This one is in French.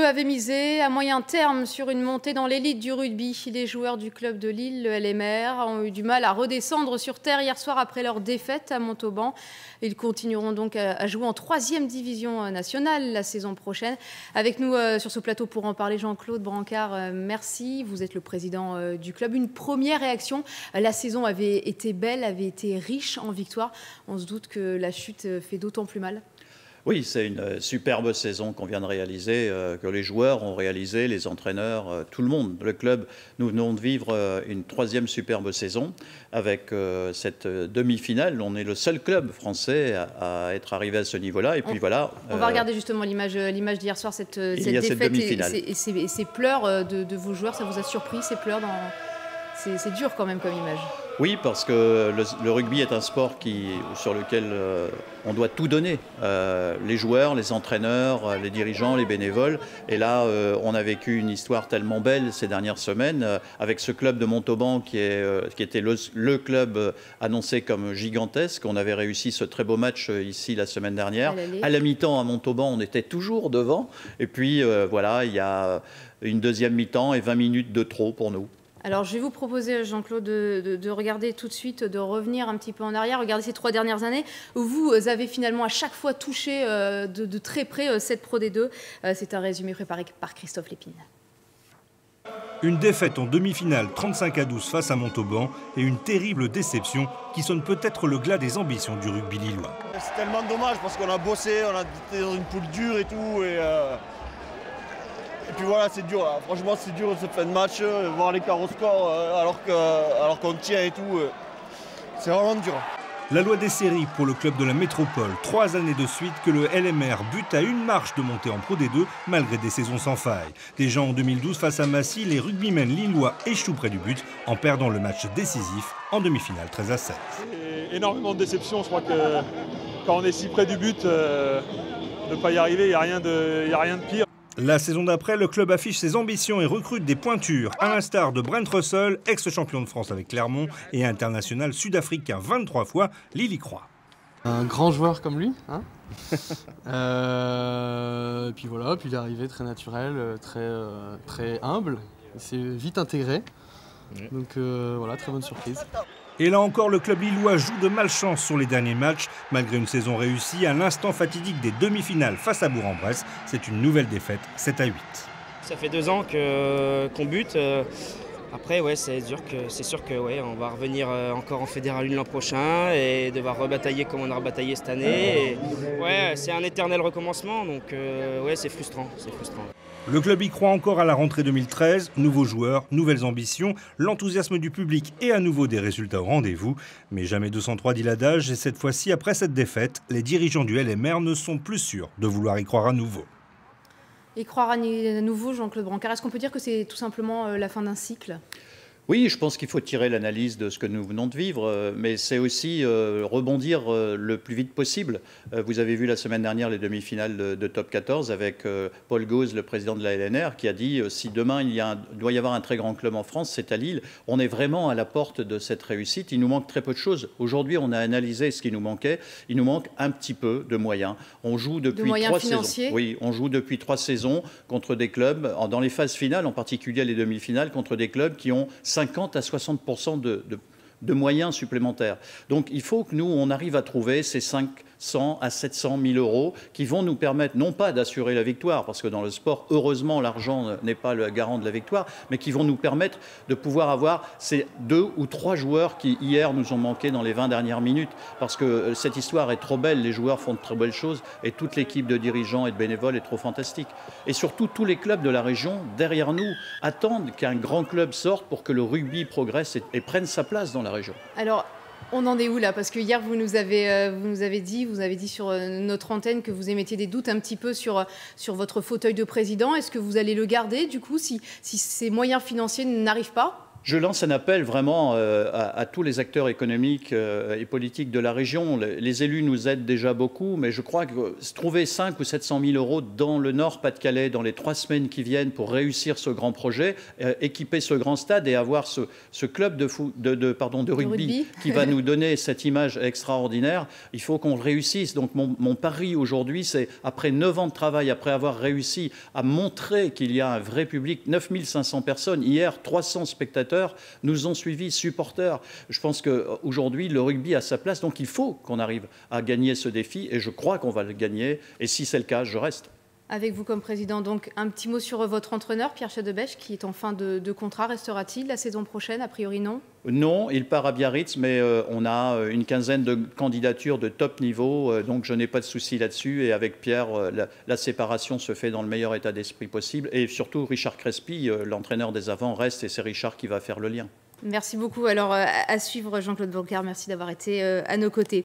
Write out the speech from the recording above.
avait misé à moyen terme sur une montée dans l'élite du rugby. Les joueurs du club de Lille, le LMR, ont eu du mal à redescendre sur terre hier soir après leur défaite à Montauban. Ils continueront donc à jouer en 3e division nationale la saison prochaine. Avec nous sur ce plateau pour en parler, Jean-Claude Brancard, merci. Vous êtes le président du club. Une première réaction, la saison avait été belle, avait été riche en victoires. On se doute que la chute fait d'autant plus mal. Oui, c'est une superbe saison qu'on vient de réaliser, que les joueurs ont réalisé, les entraîneurs, tout le monde. Le club, nous venons de vivre une 3e superbe saison avec cette demi-finale. On est le seul club français à être arrivé à ce niveau-là. Et puis voilà. On va regarder justement l'image d'hier soir, cette défaite et ces pleurs de vos joueurs. Ça vous a surpris, ces pleurs C'est dur quand même comme image. Oui, parce que le rugby est un sport sur lequel on doit tout donner. Les joueurs, les entraîneurs, les dirigeants, les bénévoles. Et là, on a vécu une histoire tellement belle ces dernières semaines avec ce club de Montauban qui était le club annoncé comme gigantesque. On avait réussi ce très beau match ici la semaine dernière. À la mi-temps, à Montauban, on était toujours devant. Et puis, voilà, il y a une deuxième mi-temps et 20 minutes de trop pour nous. Alors, je vais vous proposer, Jean-Claude, de regarder tout de suite, de revenir un petit peu en arrière, regarder ces 3 dernières années où vous avez finalement à chaque fois touché de très près cette Pro D2. C'est un résumé préparé par Christophe Lépine. Une défaite en demi-finale 35-12 face à Montauban et une terrible déception qui sonne peut-être le glas des ambitions du rugby lillois. C'est tellement dommage parce qu'on a bossé, on a été dans une poule dure et tout. Et puis voilà, c'est dur là. Franchement, c'est dur cette fin de match, voir l'écart au score alors qu'on tient et tout. C'est vraiment dur. La loi des séries pour le club de la métropole. 3 années de suite que le LMR bute à une marche de montée en Pro D2 malgré des saisons sans faille. Déjà en 2012 face à Massy, les rugbymen lillois échouent près du but en perdant le match décisif en demi-finale 13-7. C'est énormément de déception. Je crois que quand on est si près du but, ne pas y arriver, il n'y a rien de pire. La saison d'après, le club affiche ses ambitions et recrute des pointures, à l'instar de Brent Russell, ex-champion de France avec Clermont et international sud-africain 23 fois, Lily Croix. Un grand joueur comme lui, hein. Puis voilà, puis il est arrivé très naturel, très humble, il s'est vite intégré, donc voilà, très bonne surprise. Et là encore, le club lillois joue de malchance sur les derniers matchs. Malgré une saison réussie, à l'instant fatidique des demi-finales face à Bourg-en-Bresse, c'est une nouvelle défaite, 7-8. Ça fait 2 ans qu'on bute. Après, ouais, c'est sûr que ouais, on va revenir encore en Fédéral 1 l'an prochain et devoir rebatailler comme on a rebataillé cette année. Et, ouais, c'est un éternel recommencement, donc ouais, c'est frustrant. Le club y croit encore à la rentrée 2013. Nouveaux joueurs, nouvelles ambitions, l'enthousiasme du public et à nouveau des résultats au rendez-vous. Mais jamais 203 dit l'adage et cette fois-ci, après cette défaite, les dirigeants du LMR ne sont plus sûrs de vouloir y croire à nouveau. Y croire à nouveau, Jean-Claude Brancard, est-ce qu'on peut dire que c'est tout simplement la fin d'un cycle ? Oui, je pense qu'il faut tirer l'analyse de ce que nous venons de vivre, mais c'est aussi rebondir le plus vite possible. Vous avez vu la semaine dernière les demi-finales de Top 14 avec Paul Gauze, le président de la LNR, qui a dit si demain doit y avoir un très grand club en France, c'est à Lille. On est vraiment à la porte de cette réussite. Il nous manque très peu de choses. Aujourd'hui, on a analysé ce qui nous manquait. Il nous manque un petit peu de moyens. On joue depuis 3 saisons. Oui, on joue depuis 3 saisons contre des clubs, dans les phases finales, en particulier les demi-finales, contre des clubs qui ont 50 à 60% de moyens supplémentaires. Donc il faut que nous, on arrive à trouver ces 500 à 700 000 euros qui vont nous permettre non pas d'assurer la victoire, parce que dans le sport, heureusement, l'argent n'est pas le garant de la victoire, mais qui vont nous permettre de pouvoir avoir ces 2 ou 3 joueurs qui, hier, nous ont manqué dans les 20 dernières minutes, parce que cette histoire est trop belle, les joueurs font de très belles choses, et toute l'équipe de dirigeants et de bénévoles est trop fantastique. Et surtout, tous les clubs de la région, derrière nous, attendent qu'un grand club sorte pour que le rugby progresse et prenne sa place dans la région. Alors, on en est où là? Parce que hier, vous nous avez dit sur notre antenne que vous émettiez des doutes un petit peu sur votre fauteuil de président. Est-ce que vous allez le garder du coup si ces moyens financiers n'arrivent pas? Je lance un appel vraiment à tous les acteurs économiques et politiques de la région. Les élus nous aident déjà beaucoup, mais je crois que trouver 500 ou 700 000 euros dans le Nord-Pas-de-Calais dans les 3 semaines qui viennent pour réussir ce grand projet, équiper ce grand stade et avoir ce club de rugby qui va nous donner cette image extraordinaire, il faut qu'on le réussisse. Donc mon pari aujourd'hui, c'est après 9 ans de travail, après avoir réussi à montrer qu'il y a un vrai public, 9500 personnes, hier 300 spectateurs, nous ont suivis, supporters. Je pense qu'aujourd'hui, le rugby a sa place, donc il faut qu'on arrive à gagner ce défi, et je crois qu'on va le gagner, et si c'est le cas, je reste. Avec vous comme président, donc un petit mot sur votre entraîneur, Pierre Chedebech, qui est en fin de contrat. Restera-t-il la saison prochaine? A priori, non. Non, il part à Biarritz, mais on a une quinzaine de candidatures de top niveau, donc je n'ai pas de souci là-dessus. Et avec Pierre, la séparation se fait dans le meilleur état d'esprit possible. Et surtout, Richard Crespi, l'entraîneur des avants, reste, et c'est Richard qui va faire le lien. Merci beaucoup. Alors, à suivre, Jean-Claude Blanquer, merci d'avoir été à nos côtés.